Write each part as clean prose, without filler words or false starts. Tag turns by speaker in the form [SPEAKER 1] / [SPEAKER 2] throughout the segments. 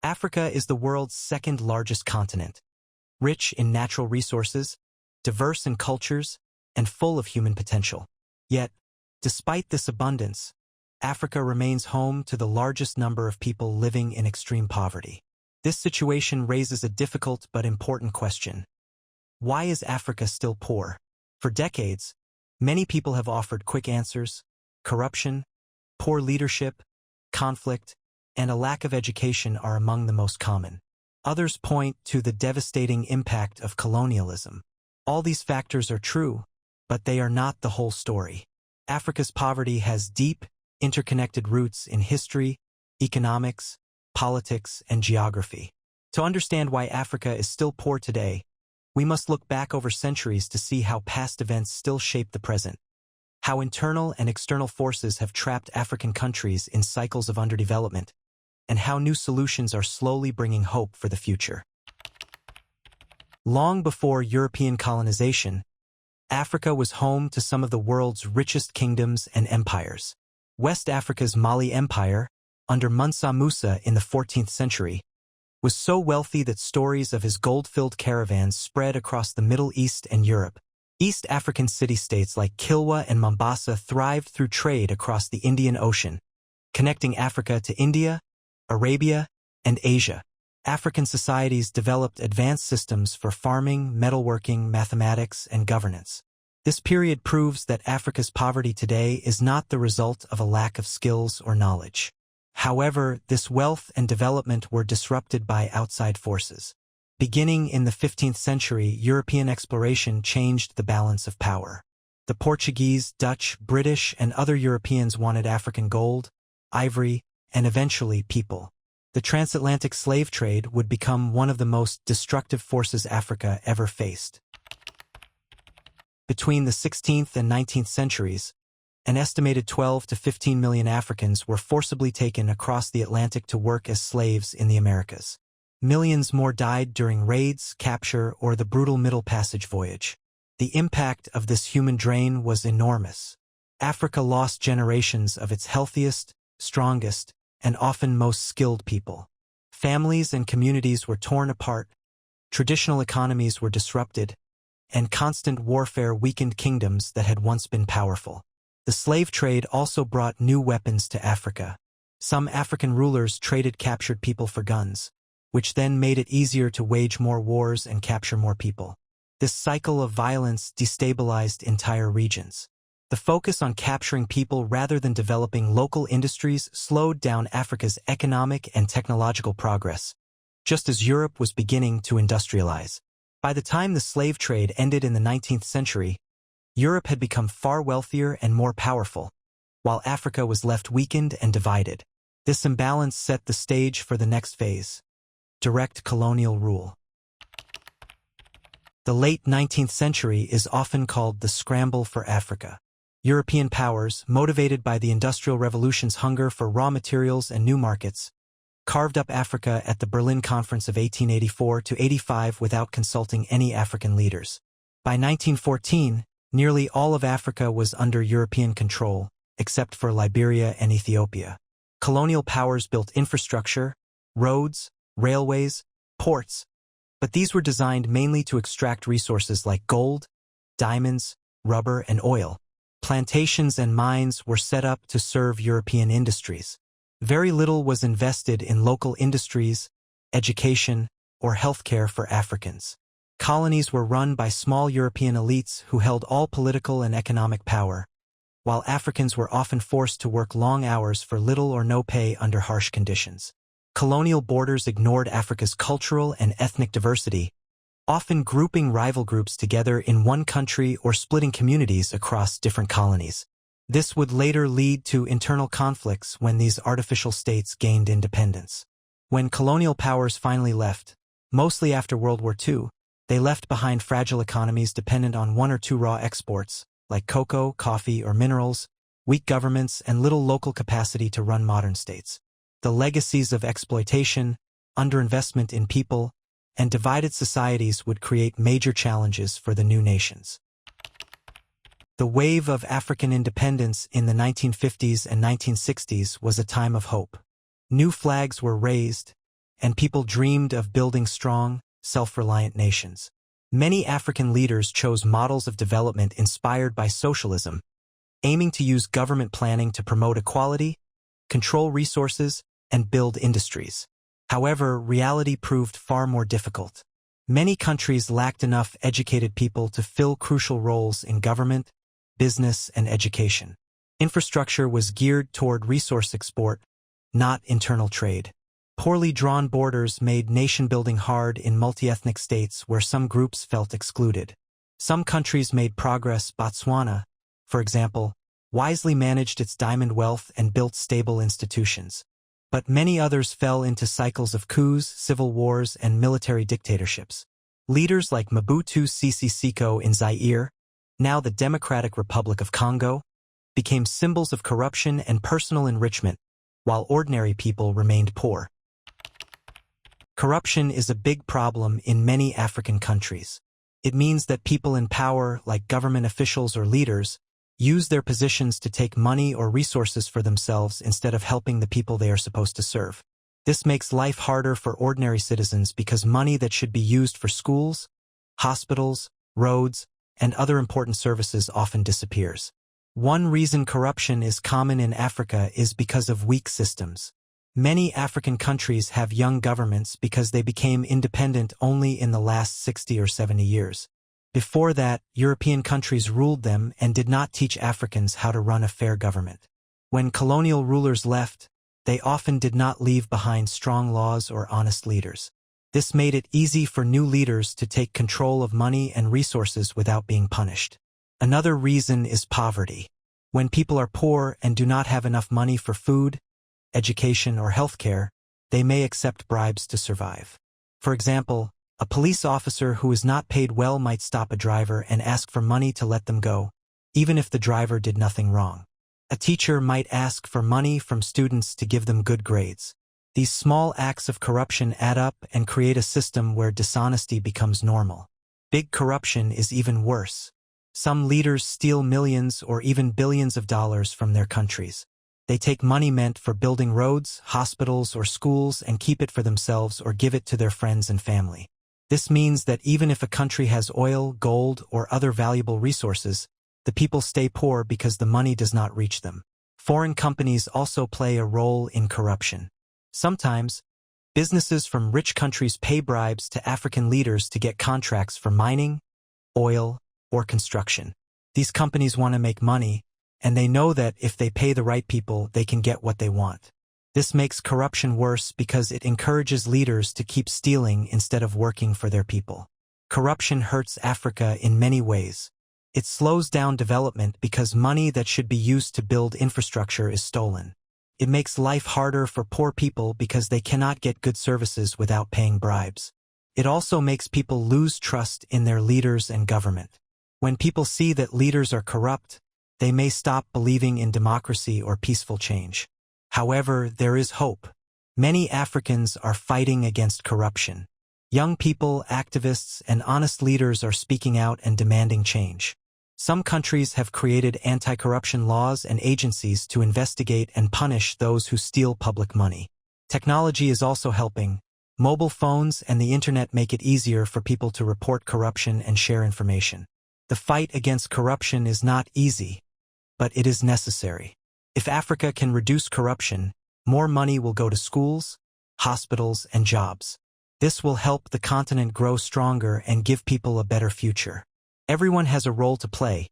[SPEAKER 1] Africa is the world's second largest continent, rich in natural resources, diverse in cultures, and full of human potential. Yet, despite this abundance, Africa remains home to the largest number of people living in extreme poverty. This situation raises a difficult but important question. Why is Africa still poor? For decades, many people have offered quick answers: corruption, poor leadership, conflict, and a lack of education are among the most common. Others point to the devastating impact of colonialism. All these factors are true, but they are not the whole story. Africa's poverty has deep, interconnected roots in history, economics, politics, and geography. To understand why Africa is still poor today, we must look back over centuries to see how past events still shape the present, how internal and external forces have trapped African countries in cycles of underdevelopment, and how new solutions are slowly bringing hope for the future. Long before European colonization, Africa was home to some of the world's richest kingdoms and empires. West Africa's Mali Empire, under Mansa Musa in the 14th century, was so wealthy that stories of his gold-filled caravans spread across the Middle East and Europe. East African city-states like Kilwa and Mombasa thrived through trade across the Indian Ocean, connecting Africa to India, Arabia, and Asia. African societies developed advanced systems for farming, metalworking, mathematics, and governance. This period proves that Africa's poverty today is not the result of a lack of skills or knowledge. However, this wealth and development were disrupted by outside forces. Beginning in the 15th century, European exploration changed the balance of power. The Portuguese, Dutch, British, and other Europeans wanted African gold, ivory, and eventually people. The transatlantic slave trade would become one of the most destructive forces Africa ever faced. Between the 16th and 19th centuries, an estimated 12 to 15 million Africans were forcibly taken across the Atlantic to work as slaves in the Americas. Millions more died during raids, capture, or the brutal Middle Passage voyage. The impact of this human drain was enormous. Africa lost generations of its healthiest, strongest, and often most skilled people. Families and communities were torn apart, traditional economies were disrupted, and constant warfare weakened kingdoms that had once been powerful. The slave trade also brought new weapons to Africa. Some African rulers traded captured people for guns, which then made it easier to wage more wars and capture more people. This cycle of violence destabilized entire regions. The focus on capturing people rather than developing local industries slowed down Africa's economic and technological progress, just as Europe was beginning to industrialize. By the time the slave trade ended in the 19th century, Europe had become far wealthier and more powerful, while Africa was left weakened and divided. This imbalance set the stage for the next phase: direct colonial rule. The late 19th century is often called the scramble for Africa. European powers, motivated by the Industrial Revolution's hunger for raw materials and new markets, carved up Africa at the Berlin Conference of 1884–85 without consulting any African leaders. By 1914, nearly all of Africa was under European control, except for Liberia and Ethiopia. Colonial powers built infrastructure, roads, railways, ports, but these were designed mainly to extract resources like gold, diamonds, rubber, and oil. Plantations and mines were set up to serve European industries. Very little was invested in local industries, education, or healthcare for Africans. Colonies were run by small European elites who held all political and economic power, while Africans were often forced to work long hours for little or no pay under harsh conditions. Colonial borders ignored Africa's cultural and ethnic diversity, often grouping rival groups together in one country or splitting communities across different colonies. This would later lead to internal conflicts when these artificial states gained independence. When colonial powers finally left, mostly after World War II, they left behind fragile economies dependent on one or two raw exports, like cocoa, coffee, or minerals, weak governments, and little local capacity to run modern states. The legacies of exploitation, underinvestment in people, and divided societies would create major challenges for the new nations. The wave of African independence in the 1950s and 1960s was a time of hope. New flags were raised, and people dreamed of building strong, self-reliant nations. Many African leaders chose models of development inspired by socialism, aiming to use government planning to promote equality, control resources, and build industries. However, reality proved far more difficult. Many countries lacked enough educated people to fill crucial roles in government, business, and education. Infrastructure was geared toward resource export, not internal trade. Poorly drawn borders made nation-building hard in multi-ethnic states where some groups felt excluded. Some countries made progress. Botswana, for example, wisely managed its diamond wealth and built stable institutions. But many others fell into cycles of coups, civil wars, and military dictatorships. Leaders like Mobutu Sese Seko in Zaire, now the Democratic Republic of Congo, became symbols of corruption and personal enrichment, while ordinary people remained poor. Corruption is a big problem in many African countries. It means that people in power, like government officials or leaders, use their positions to take money or resources for themselves instead of helping the people they are supposed to serve. This makes life harder for ordinary citizens because money that should be used for schools, hospitals, roads, and other important services often disappears. One reason corruption is common in Africa is because of weak systems. Many African countries have young governments because they became independent only in the last 60 or 70 years. Before that, European countries ruled them and did not teach Africans how to run a fair government. When colonial rulers left, they often did not leave behind strong laws or honest leaders. This made it easy for new leaders to take control of money and resources without being punished. Another reason is poverty. When people are poor and do not have enough money for food, education, or healthcare, they may accept bribes to survive. For example, a police officer who is not paid well might stop a driver and ask for money to let them go, even if the driver did nothing wrong. A teacher might ask for money from students to give them good grades. These small acts of corruption add up and create a system where dishonesty becomes normal. Big corruption is even worse. Some leaders steal millions or even billions of dollars from their countries. They take money meant for building roads, hospitals, or schools and keep it for themselves or give it to their friends and family. This means that even if a country has oil, gold, or other valuable resources, the people stay poor because the money does not reach them. Foreign companies also play a role in corruption. Sometimes, businesses from rich countries pay bribes to African leaders to get contracts for mining, oil, or construction. These companies want to make money, and they know that if they pay the right people, they can get what they want. This makes corruption worse because it encourages leaders to keep stealing instead of working for their people. Corruption hurts Africa in many ways. It slows down development because money that should be used to build infrastructure is stolen. It makes life harder for poor people because they cannot get good services without paying bribes. It also makes people lose trust in their leaders and government. When people see that leaders are corrupt, they may stop believing in democracy or peaceful change. However, there is hope. Many Africans are fighting against corruption. Young people, activists, and honest leaders are speaking out and demanding change. Some countries have created anti-corruption laws and agencies to investigate and punish those who steal public money. Technology is also helping. Mobile phones and the internet make it easier for people to report corruption and share information. The fight against corruption is not easy, but it is necessary. If Africa can reduce corruption, more money will go to schools, hospitals, and jobs. This will help the continent grow stronger and give people a better future. Everyone has a role to play.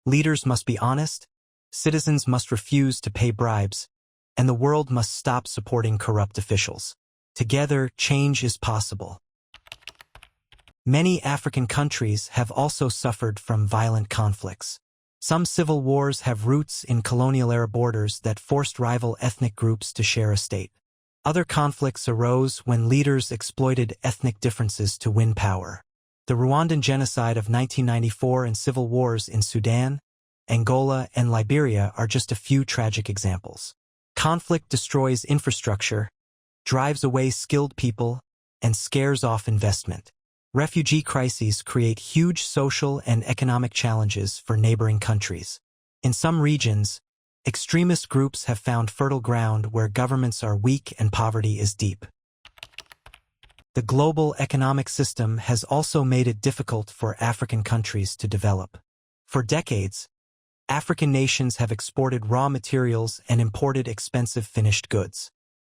[SPEAKER 1] Leaders must be honest, citizens must refuse to pay bribes, and the world must stop supporting corrupt officials. Together, change is possible. Many African countries have also suffered from violent conflicts. Some civil wars have roots in colonial-era borders that forced rival ethnic groups to share a state. Other conflicts arose when leaders exploited ethnic differences to win power. The Rwandan genocide of 1994 and civil wars in Sudan, Angola, and Liberia are just a few tragic examples. Conflict destroys infrastructure, drives away skilled people, and scares off investment. Refugee crises create huge social and economic challenges for neighboring countries. In some regions, extremist groups have found fertile ground where governments are weak and poverty is deep. The global economic system has also made it difficult for African countries to develop. For decades, African nations have exported raw materials and imported expensive finished goods.